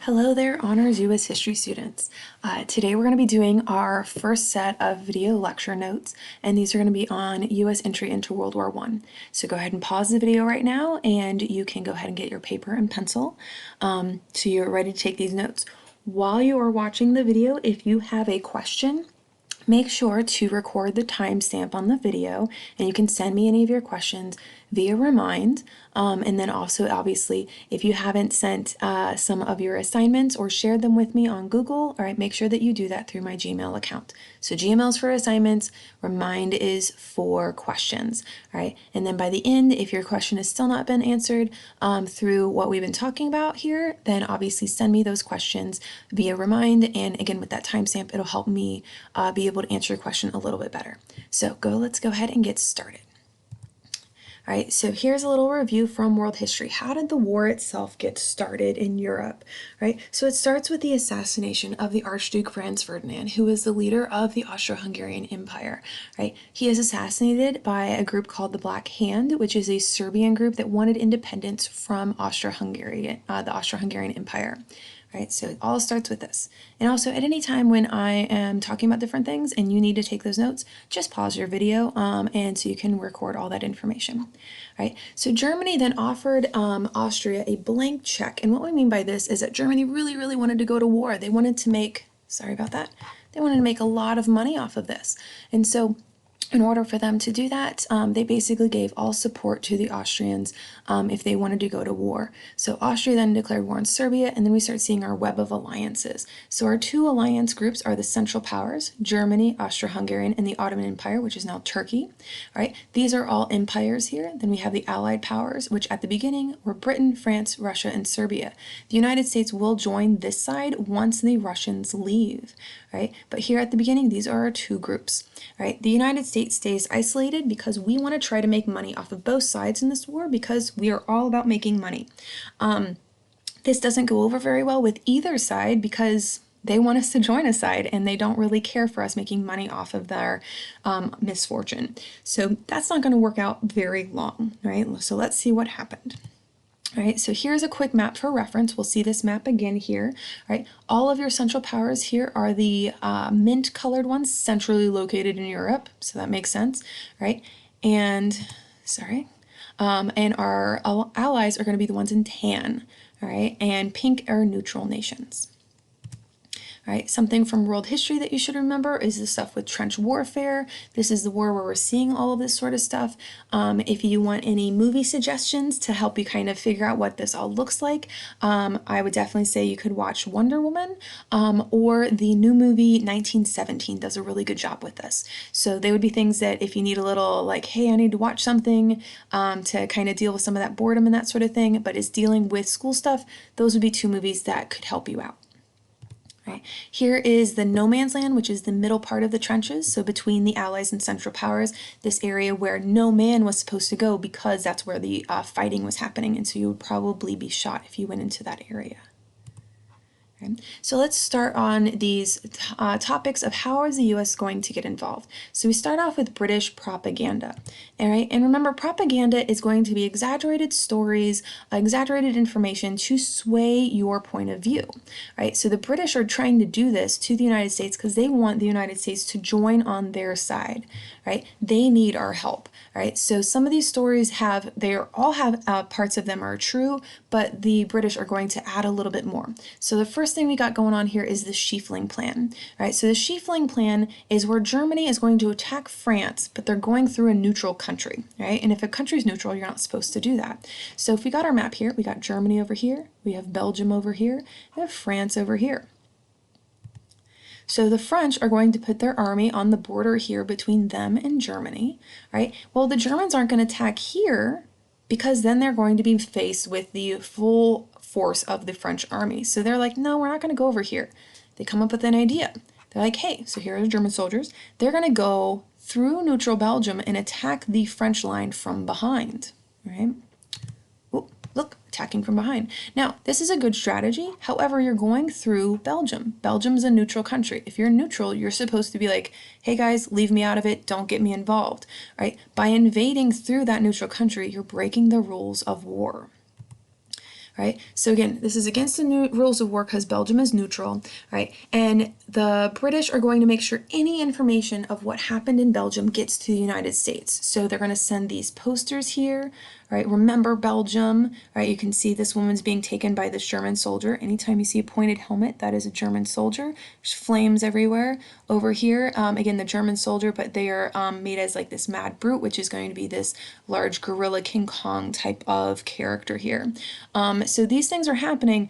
Hello there, Honors U.S. History students. Today we're going to be doing our first set of video lecture notes, and these are going to be on U.S. entry into World War I. So go ahead and pause the video right now, and you can go ahead and get your paper and pencil so you're ready to take these notes. While you are watching the video, if you have a question, make sure to record the timestamp on the video, and you can send me any of your questions via Remind. And then also, obviously, if you haven't sent some of your assignments or shared them with me on Google, all right, make sure that you do that through my Gmail account. So Gmail is for assignments, Remind is for questions, all right? And then by the end, if your question has still not been answered through what we've been talking about here, then obviously send me those questions via Remind. And again, with that timestamp, it'll help me be able to answer your question a little bit better. So let's go ahead and get started. All right, so here's a little review from world history. How did the war itself get started in Europe? Right, so it starts with the assassination of the Archduke Franz Ferdinand, who was the leader of the Austro-Hungarian Empire. Right, he is assassinated by a group called the Black Hand, which is a Serbian group that wanted independence from Austro-Hungary, the Austro-Hungarian Empire. Right, so it all starts with this. And also, at any time when I am talking about different things and you need to take those notes, just pause your video and so you can record all that information. Right, so Germany then offered Austria a blank check. And what we mean by this is that Germany really wanted to go to war. They wanted to make, sorry about that, they wanted to make a lot of money off of this. And so in order for them to do that, they basically gave all support to the Austrians if they wanted to go to war. So Austria then declared war on Serbia, and then we start seeing our web of alliances. So our two alliance groups are the Central Powers, Germany, Austro-Hungarian, and the Ottoman Empire, which is now Turkey. All right, these are all empires here. Then we have the Allied Powers, which at the beginning were Britain, France, Russia, and Serbia. The United States will join this side once the Russians leave. Right, but here at the beginning, these are our two groups. Right, the United States stays isolated because we want to try to make money off of both sides in this war because we are all about making money. This doesn't go over very well with either side because they want us to join a side and they don't really care for us making money off of their misfortune. So that's not going to work out very long, right? So let's see what happened. All right, so here's a quick map for reference. We'll see this map again here. All right, all of your Central Powers here are the mint colored ones centrally located in Europe, so that makes sense, right? And, and our allies are going to be the ones in tan, all right? And pink are neutral nations. All right, something from world history that you should remember is the stuff with trench warfare. This is the war where we're seeing all of this sort of stuff. If you want any movie suggestions to help you kind of figure out what this all looks like, I would definitely say you could watch Wonder Woman or the new movie 1917 does a really good job with this. So they would be things that if you need a little like, hey, I need to watch something to kind of deal with some of that boredom and that sort of thing, but is dealing with school stuff, those would be two movies that could help you out. Right. Here is the no man's land, which is the middle part of the trenches, so between the Allies and Central Powers, this area where no man was supposed to go because that's where the fighting was happening, and so you would probably be shot if you went into that area. Okay. So let's start on these topics of how is the U.S. going to get involved. So we start off with British propaganda. All right, and remember, propaganda is going to be exaggerated stories, exaggerated information to sway your point of view. Right, so the British are trying to do this to the United States because they want the United States to join on their side. Right, they need our help. Right, so some of these stories all have parts of them are true, but the British are going to add a little bit more. So the first thing we got going on here is the Schieffelin Plan. Right, so the Schieffelin Plan is where Germany is going to attack France, but they're going through a neutral country. Right, and if a country is neutral, you're not supposed to do that. So if we got our map here, we got Germany over here, we have Belgium over here, we have France over here. So the French are going to put their army on the border here between them and Germany, right? Well, the Germans aren't going to attack here because then they're going to be faced with the full force of the French army. So they're like, no, we're not going to go over here. They come up with an idea. They're like, hey, so here are the German soldiers. They're going to go through neutral Belgium and attack the French line from behind, right? Oh, look, attacking from behind. Now, this is a good strategy. However, you're going through Belgium. Belgium's a neutral country. If you're neutral, you're supposed to be like, hey guys, leave me out of it. Don't get me involved, right? By invading through that neutral country, you're breaking the rules of war. right? So again, this is against the new rules of war because Belgium is neutral, right? And the British are going to make sure any information of what happened in Belgium gets to the United States. So they're going to send these posters here, right? Remember Belgium, right? You can see this woman's being taken by this German soldier. Anytime you see a pointed helmet, that is a German soldier. There's flames everywhere. Over here, again, the German soldier, but they are made as like this mad brute, which is going to be this large gorilla King Kong type of character here. So these things are happening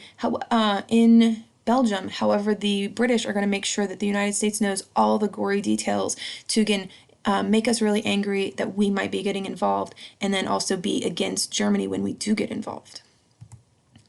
in Belgium. However, the British are going to make sure that the United States knows all the gory details to, again, make us really angry that we might be getting involved, and then also be against Germany when we do get involved.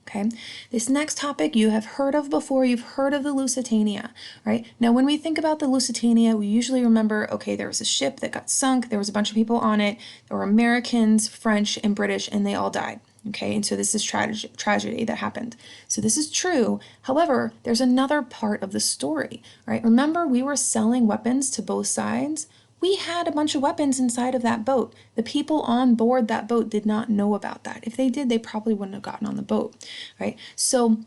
Okay, this next topic you have heard of before. You've heard of the Lusitania, right? Now, when we think about the Lusitania, we usually remember, okay, there was a ship that got sunk, there was a bunch of people on it, there were Americans, French, and British, and they all died. Okay, and so this is tragedy that happened. So this is true. However, there's another part of the story, right? Remember, we were selling weapons to both sides. We had a bunch of weapons inside of that boat. The people on board that boat did not know about that. If they did, they probably wouldn't have gotten on the boat, right? So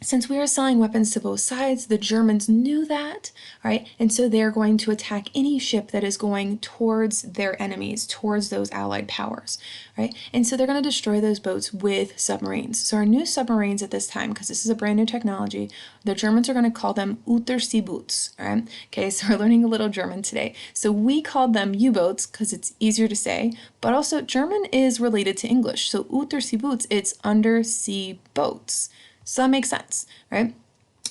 since we are selling weapons to both sides, the Germans knew that, right? And so they're going to attack any ship that is going towards their enemies, towards those allied powers, right? And so they're going to destroy those boats with submarines. So our new submarines at this time, because this is a brand new technology, the Germans are going to call them Unterseeboots, all right? Okay, so we're learning a little German today. So we called them U-boats because it's easier to say, but also German is related to English. So Unterseeboots, it's undersea boats. So that makes sense, right?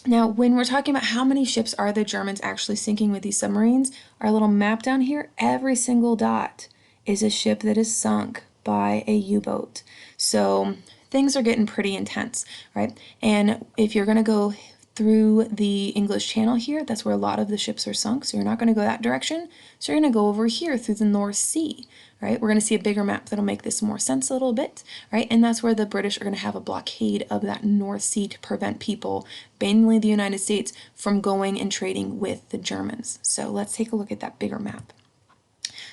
Now, when we're talking about how many ships are the Germans actually sinking with these submarines, our little map down here, every single dot is a ship that is sunk by a U-boat. So things are getting pretty intense, right? And if you're going to go through the English Channel here, that's where a lot of the ships are sunk, so you're not going to go that direction. So you're going to go over here through the North Sea, right? We're going to see a bigger map that'll make this more sense a little bit, right? And that's where the British are going to have a blockade of that North Sea to prevent people, mainly the United States, from going and trading with the Germans. So let's take a look at that bigger map.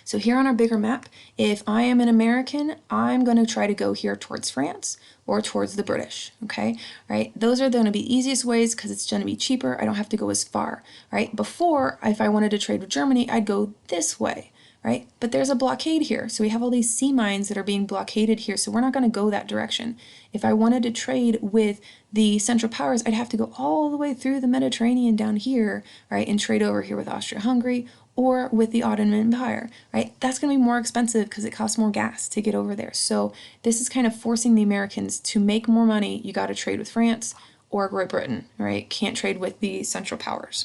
So here on our bigger map, if I am an American, I'm going to try to go here towards France or towards the British, okay? Right? Those are going to be easiest ways because it's going to be cheaper. I don't have to go as far, right? Before, if I wanted to trade with Germany, I'd go this way, right? But there's a blockade here. So we have all these sea mines that are being blockaded here. So we're not going to go that direction. If I wanted to trade with the Central Powers, I'd have to go all the way through the Mediterranean down here, right? And trade over here with Austria-Hungary or with the Ottoman Empire, right? That's going to be more expensive because it costs more gas to get over there. So this is kind of forcing the Americans to make more money. You got to trade with France or Great Britain, right? Can't trade with the Central Powers.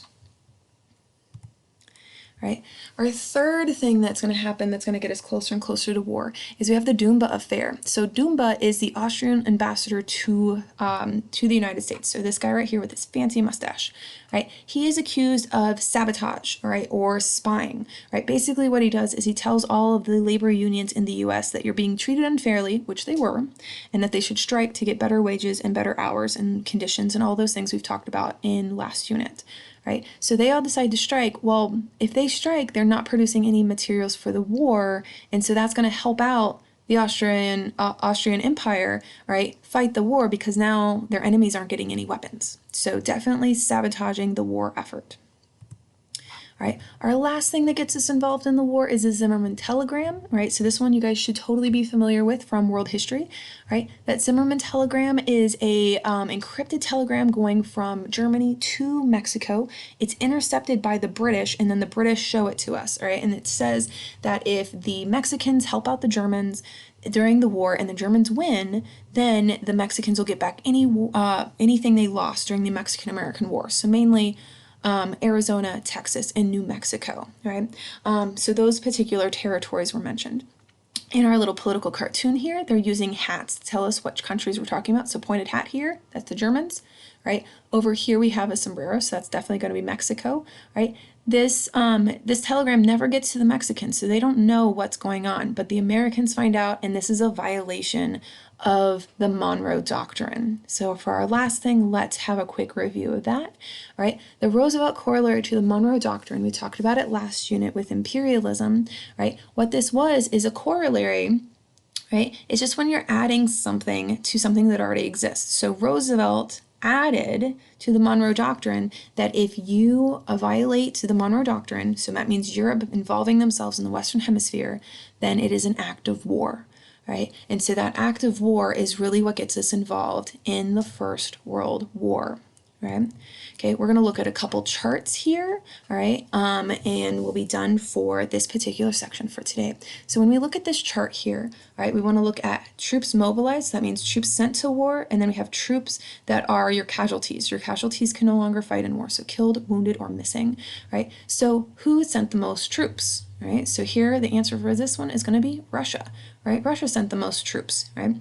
Right? Our third thing that's going to happen that's going to get us closer and closer to war is we have the Dumba affair. So Dumba is the Austrian ambassador to the United States. So this guy right here with this fancy mustache, right? He is accused of sabotage, right, or spying, right? Basically what he does is he tells all of the labor unions in the U.S. that you're being treated unfairly, which they were, and that they should strike to get better wages and better hours and conditions and all those things we've talked about in last unit. Right? So they all decide to strike. Well, if they strike, they're not producing any materials for the war, and so that's going to help out the Austrian Empire, right, fight the war because now their enemies aren't getting any weapons. So definitely sabotaging the war effort. Right. Our last thing that gets us involved in the war is the Zimmermann telegram, right? So this one you guys should totally be familiar with from world history, right? That Zimmermann telegram is a encrypted telegram going from Germany to Mexico. It's intercepted by the British, and then the British show it to us, right? And it says that if the Mexicans help out the Germans during the war and the Germans win, then the Mexicans will get back anything they lost during the Mexican-American War. So mainly Arizona, Texas, and New Mexico, right? So those particular territories were mentioned. In our little political cartoon here, they're using hats to tell us which countries we're talking about. So pointed hat here, that's the Germans, right? Over here we have a sombrero, so that's definitely going to be Mexico, right? This telegram never gets to the Mexicans, so they don't know what's going on, but the Americans find out, and this is a violation of the Monroe Doctrine. So for our last thing, let's have a quick review of that, right? The Roosevelt corollary to the Monroe Doctrine, we talked about it last unit with imperialism, right? What this was is a corollary, right? It's just when you're adding something to something that already exists. So Roosevelt added to the Monroe Doctrine that if you violate the Monroe Doctrine, so that means Europe involving themselves in the Western Hemisphere, then it is an act of war, right? And so that act of war is really what gets us involved in the First World War, right? Okay, we're going to look at a couple charts here, all right, and we'll be done for this particular section for today. So when we look at this chart here, all right, we want to look at troops mobilized, that means troops sent to war, and then we have troops that are your casualties. Your casualties can no longer fight in war, so killed, wounded, or missing, right? So who sent the most troops, right? So here the answer for this one is going to be Russia, right? Russia sent the most troops, right?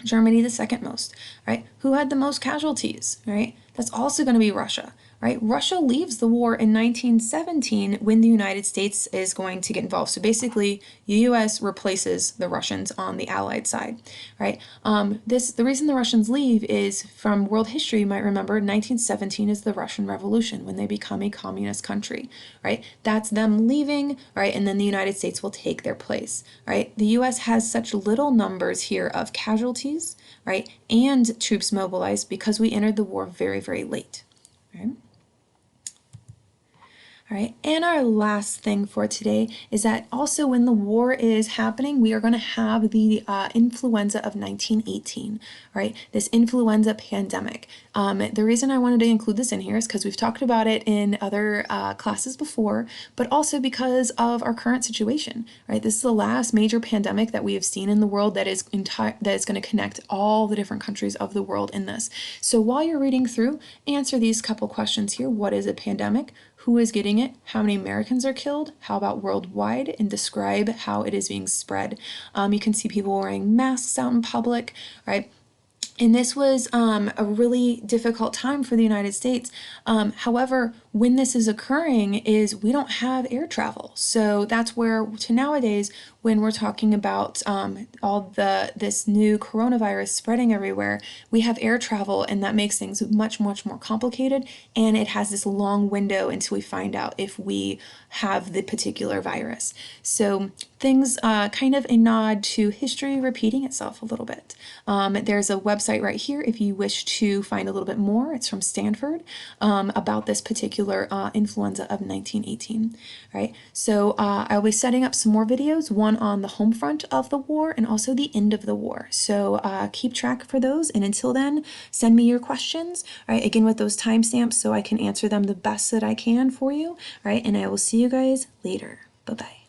Germany the second most, right? Who had the most casualties, right? That's also going to be Russia, right? Russia leaves the war in 1917 when the United States is going to get involved. So basically, the U.S. replaces the Russians on the Allied side, right? The reason the Russians leave is from world history. You might remember 1917 is the Russian Revolution when they become a communist country, right? That's them leaving, right? And then the United States will take their place, right? The U.S. has such little numbers here of casualties, right, and troops mobilized because we entered the war very, very late, right? All right, and our last thing for today is that also when the war is happening, we are going to have the influenza of 1918, right? This influenza pandemic. The reason I wanted to include this in here is because we've talked about it in other classes before, but also because of our current situation, right? This is the last major pandemic that we have seen in the world that is going to connect all the different countries of the world in this. So while you're reading through, answer these couple questions here. What is a pandemic? Who is getting it? How many Americans are killed? How about worldwide? And describe how it is being spread. You can see people wearing masks out in public, right? And this was a really difficult time for the United States. However, when this is occurring is we don't have air travel. So that's where to nowadays, when we're talking about this new coronavirus spreading everywhere, we have air travel, and that makes things much, much more complicated. And it has this long window until we find out if we have the particular virus. So things kind of a nod to history repeating itself a little bit. There's a website right here if you wish to find a little bit more. It's from Stanford about this particular influenza of 1918. Right. So I'll be setting up some more videos, one on the home front of the war and also the end of the war. So keep track for those. And until then, send me your questions, right? Again, with those timestamps so I can answer them the best that I can for you, right? And I will see you guys later. Bye-bye.